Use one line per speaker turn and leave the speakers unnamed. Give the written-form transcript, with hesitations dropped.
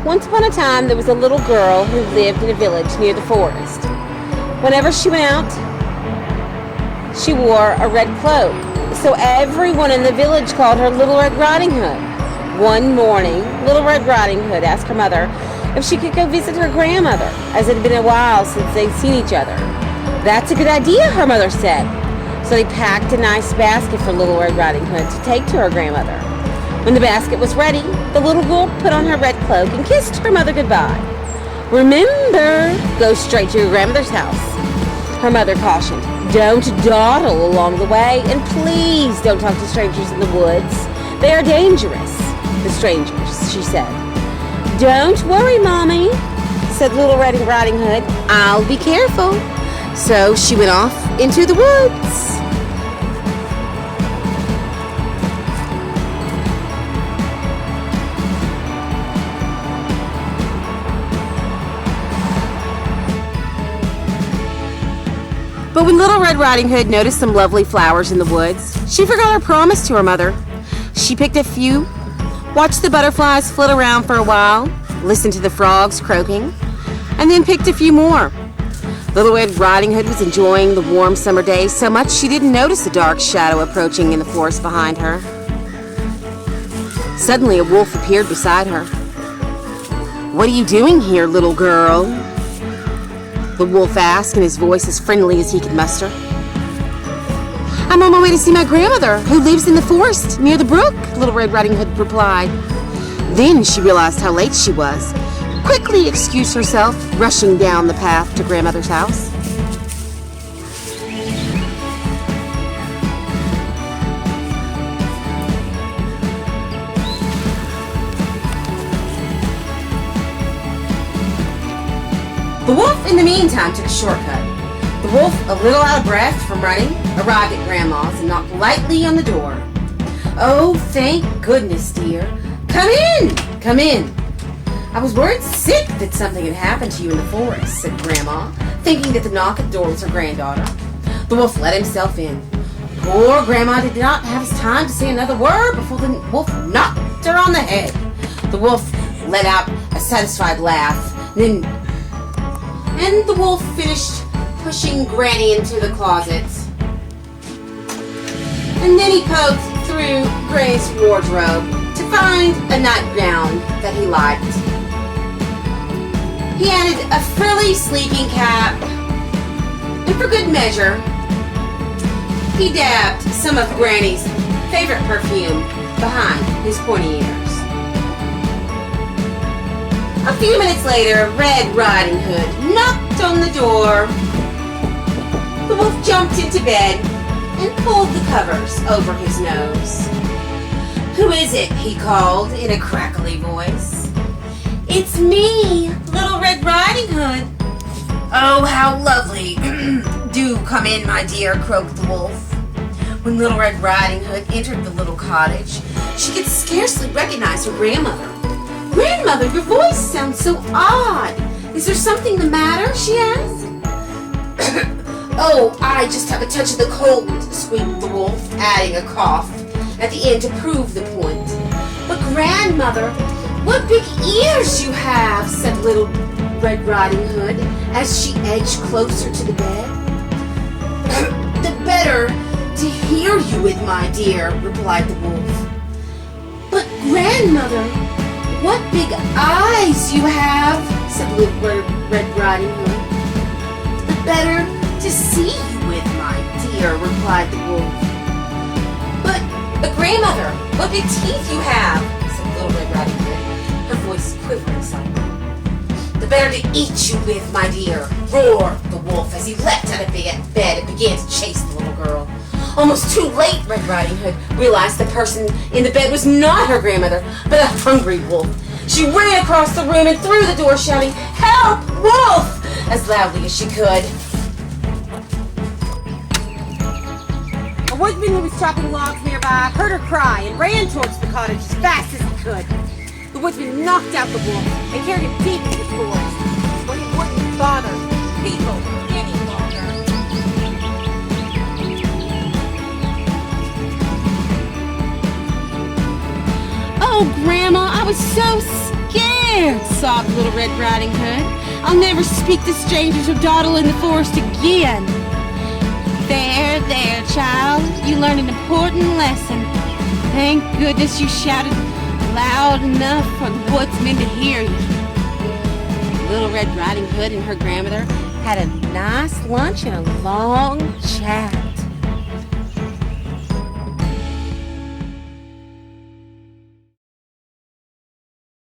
Once upon a time, there was a little girl who lived in a village near the forest. Whenever she went out, she wore a red cloak, so everyone in the village called her Little Red Riding Hood. One morning, Little Red Riding Hood asked her mother if she could go visit her grandmother, as it had been a while since they'd seen each other. "That's a good idea," her mother said. So they packed a nice basket for Little Red Riding Hood to take to her grandmother. When the basket was ready, the little girl put on her red cloak and kissed her mother goodbye. "Remember, go straight to your grandmother's house," her mother cautioned. "Don't dawdle along the way, and please don't talk to strangers in the woods. They are dangerous, the strangers," she said. "Don't worry, Mommy," said Little Red Riding Hood. "I'll be careful." So she went off into the woods. But when Little Red Riding Hood noticed some lovely flowers in the woods, she forgot her promise to her mother. She picked a few, watched the butterflies flit around for a while, listened to the frogs croaking, and then picked a few more. Little Red Riding Hood was enjoying the warm summer day so much she didn't notice a dark shadow approaching in the forest behind her. Suddenly, a wolf appeared beside her. "What are you doing here, little girl?" the wolf asked in his voice as friendly as he could muster. "I'm on my way to see my grandmother, who lives in the forest near the brook," Little Red Riding Hood replied. Then she realized how late she was, quickly excused herself, rushing down the path to grandmother's house. The wolf, in the meantime, took a shortcut. The wolf, a little out of breath from running, arrived at Grandma's and knocked lightly on the door. "Oh, thank goodness, dear. Come in! Come in. I was worried sick that something had happened to you in the forest," said Grandma, thinking that the knock at the door was her granddaughter. The wolf let himself in. Poor Grandma did not have time to say another word before the wolf knocked her on the head. The wolf let out a satisfied laugh, and the wolf finished pushing Granny into the closet. And then he poked through Granny's wardrobe to find a nightgown that he liked. He added a frilly sleeping cap, and for good measure, he dabbed some of Granny's favorite perfume behind his pointy ears. A few minutes later, Red Riding Hood knocked on the door. The wolf jumped into bed and pulled the covers over his nose. "Who is it?" he called in a crackly voice. "It's me, Little Red Riding Hood." "Oh, how lovely. Do come in, my dear," croaked the wolf. When Little Red Riding Hood entered the little cottage, she could scarcely recognize her grandmother. "Grandmother, your voice sounds so odd. Is there something the matter?" she asked. "Oh, I just have a touch of the cold," squeaked the wolf, adding a cough at the end to prove the point. "But Grandmother, what big ears you have," said Little Red Riding Hood as she edged closer to the bed. "The better to hear you with, my dear," replied the wolf. "But Grandmother, what big eyes you have," said Little Red Riding Hood. "The better to see you with, my dear," replied the wolf. But Grandmother, what big teeth you have," said Little Red Riding Hood, her voice quivering slightly. "The better to eat you with, my dear," roared the wolf as he leapt out of bed and began to chase the little girl. Almost too late, Red Riding Hood realized the person in the bed was not her grandmother, but a hungry wolf. She ran across the room and through the door, shouting, "Help, wolf!" as loudly as she could. A woodman who was chopping logs nearby heard her cry and ran towards the cottage as fast as he could. The woodsman knocked out the wolf and carried him deep into the forest, where he wouldn't bother people any longer. "Oh, Grandma, I was so scared, sobbed Little Red Riding Hood. I'll never speak to strangers or dawdle in the forest again. There, there, child, you learned an important lesson. Thank goodness you shouted loud enough for the woodsmen to hear you. Little Red Riding Hood and her grandmother had a nice lunch and a long chat.